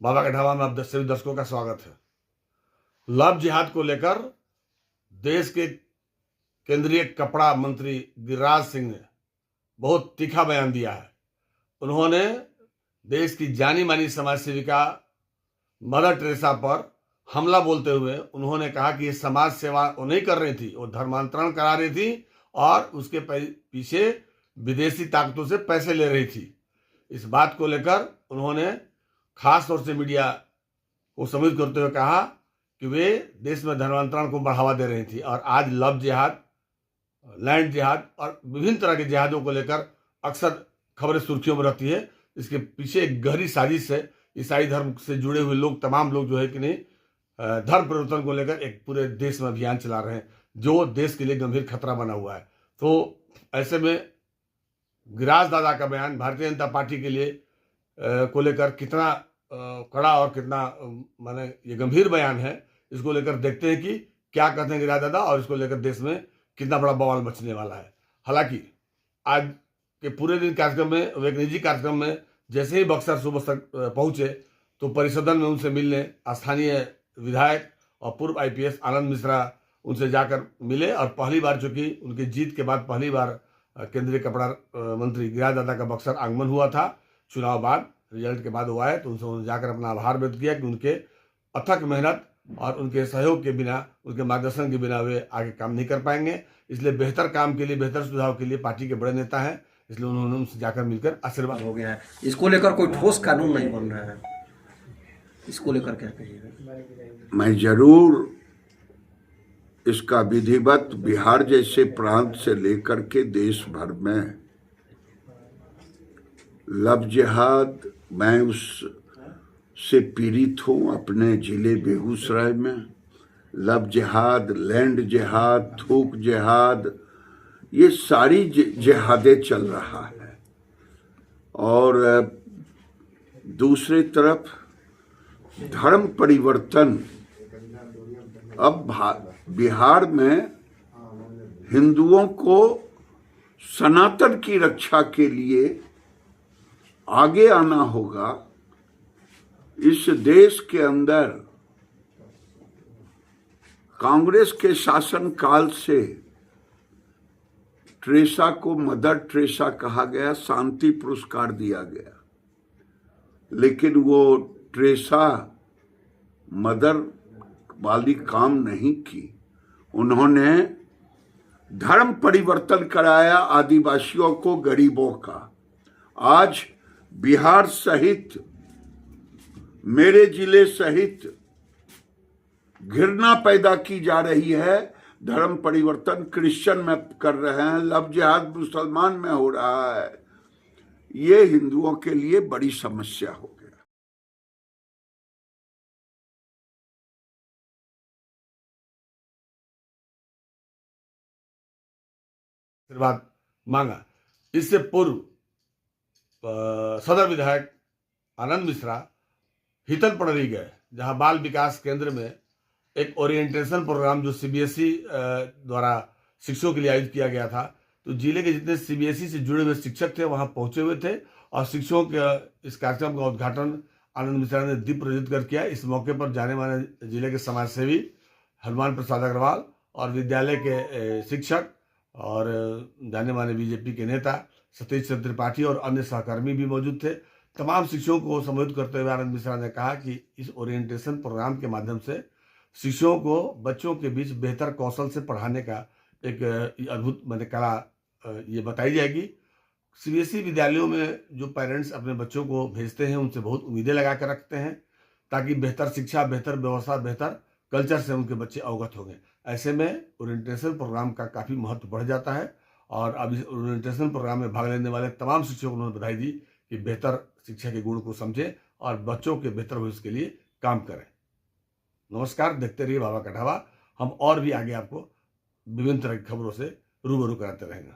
बाबा का ढाबा में आप सभी दर्शकों का स्वागत है। लव जिहाद को लेकर देश के केंद्रीय कपड़ा मंत्री गिरिराज सिंह ने बहुत तीखा बयान दिया है। उन्होंने देश की जानी मानी समाज सेविका मदर टेरेसा पर हमला बोलते हुए उन्होंने कहा कि ये समाज सेवा वो नहीं कर रही थी, वो धर्मांतरण करा रही थी और उसके पीछे विदेशी ताकतों से पैसे ले रही थी। इस बात को लेकर उन्होंने खास तौर से मीडिया को संबोधित करते हुए कहा कि वे देश में धर्मांतरण को बढ़ावा दे रही थी और आज लव जिहाद, लैंड जिहाद और विभिन्न तरह के जिहादों को लेकर अक्सर खबरें सुर्खियों में रहती है। इसके पीछे एक गहरी साजिश है। ईसाई धर्म से जुड़े हुए लोग, तमाम लोग जो है कि नहीं, धर्म परिवर्तन को लेकर एक पूरे देश में अभियान चला रहे हैं जो देश के लिए गंभीर खतरा बना हुआ है। तो ऐसे में गिरिराज दादा का बयान भारतीय जनता पार्टी के लिए को लेकर कितना कड़ा और कितना माने ये गंभीर बयान है, इसको लेकर देखते हैं कि क्या कहते हैं गिरिराज दादा और इसको लेकर देश में कितना बड़ा बवाल मचने वाला है। हालांकि आज के पूरे दिन कार्यक्रम में, एक निजी कार्यक्रम में जैसे ही बक्सर सुबह पहुंचे तो परिसदन में उनसे मिलने स्थानीय विधायक और पूर्व आईपीएस आनंद मिश्रा उनसे जाकर मिले और पहली बार, चूंकि उनकी जीत के बाद पहली बार केंद्रीय कपड़ा मंत्री गिरिराज दादा का बक्सर आगमन हुआ था, चुनाव बाद रिजल्ट के बाद हुआ है, तो उनसे उन्होंने जाकर अपना आभार व्यक्त किया कि उनके अथक मेहनत और उनके सहयोग के बिना, उनके मार्गदर्शन के बिना वे आगे काम नहीं कर पाएंगे। इसलिए बेहतर काम के लिए, बेहतर सुझाव के लिए पार्टी के बड़े नेता हैं, इसलिए उन्होंने उनसे जाकर मिलकर आशीर्वाद हो गया है। इसको लेकर कोई ठोस कानून नहीं बन रहा है, इसको लेकर क्या कहिएगा? मैं जरूर इसका विधिवत बिहार जैसे प्रांत से लेकर के देश भर में लव जिहाद, मैं उससे पीड़ित हूँ अपने जिले बेगूसराय में। लव जिहाद, लैंड जिहाद, थूक जिहाद, ये सारी जिहादें चल रहा है। और दूसरी तरफ धर्म परिवर्तन, अब बिहार में हिंदुओं को सनातन की रक्षा के लिए आगे आना होगा। इस देश के अंदर कांग्रेस के शासन काल से टेरेसा को मदर टेरेसा कहा गया, शांति पुरस्कार दिया गया, लेकिन वो टेरेसा मदर वाली काम नहीं की। उन्होंने धर्म परिवर्तन कराया आदिवासियों को, गरीबों का। आज बिहार सहित, मेरे जिले सहित घृणा पैदा की जा रही है। धर्म परिवर्तन क्रिश्चियन में कर रहे हैं, लव जिहाद मुसलमान में हो रहा है। ये हिंदुओं के लिए बड़ी समस्या हो गया। आशीर्वाद मांगा। इससे पूर्व सदर विधायक आनंद मिश्रा हितन पड़री गए, जहां बाल विकास केंद्र में एक ओरिएंटेशन प्रोग्राम जो सीबीएसई द्वारा शिक्षकों के लिए आयोजित किया गया था, तो जिले के जितने सीबीएसई से जुड़े हुए शिक्षक थे वहां पहुंचे हुए थे और शिक्षकों के इस कार्यक्रम का उद्घाटन आनंद मिश्रा ने दीप प्रज्वलित कर किया। इस मौके पर जाने माने जिले के समाज सेवी हनुमान प्रसाद अग्रवाल और विद्यालय के शिक्षक और जाने माने बीजेपी के नेता सतीश चंद्र त्रिपाठी और अन्य सहकर्मी भी मौजूद थे। तमाम शिक्षकों को संबोधित करते हुए आनंद मिश्रा ने कहा कि इस ओरिएंटेशन प्रोग्राम के माध्यम से शिक्षकों को बच्चों के बीच बेहतर कौशल से पढ़ाने का एक अद्भुत कला ये बताई जाएगी। सीबीएसई विद्यालयों में जो पेरेंट्स अपने बच्चों को भेजते हैं उनसे बहुत उम्मीदें लगा कर रखते हैं ताकि बेहतर शिक्षा, बेहतर व्यवस्था, बेहतर कल्चर से उनके बच्चे अवगत होंगे। ऐसे में ओरिएंटेशन प्रोग्राम का काफ़ी महत्व बढ़ जाता है और अब इस ओरिएंटेशन प्रोग्राम में भाग लेने वाले तमाम शिक्षकों को उन्होंने बधाई दी कि बेहतर शिक्षा के गुण को समझें और बच्चों के बेहतर भविष्य के लिए काम करें। नमस्कार, देखते रहिए बाबा का ढाबा। हम और भी आगे आपको विभिन्न तरह की खबरों से रूबरू कराते रहेंगे।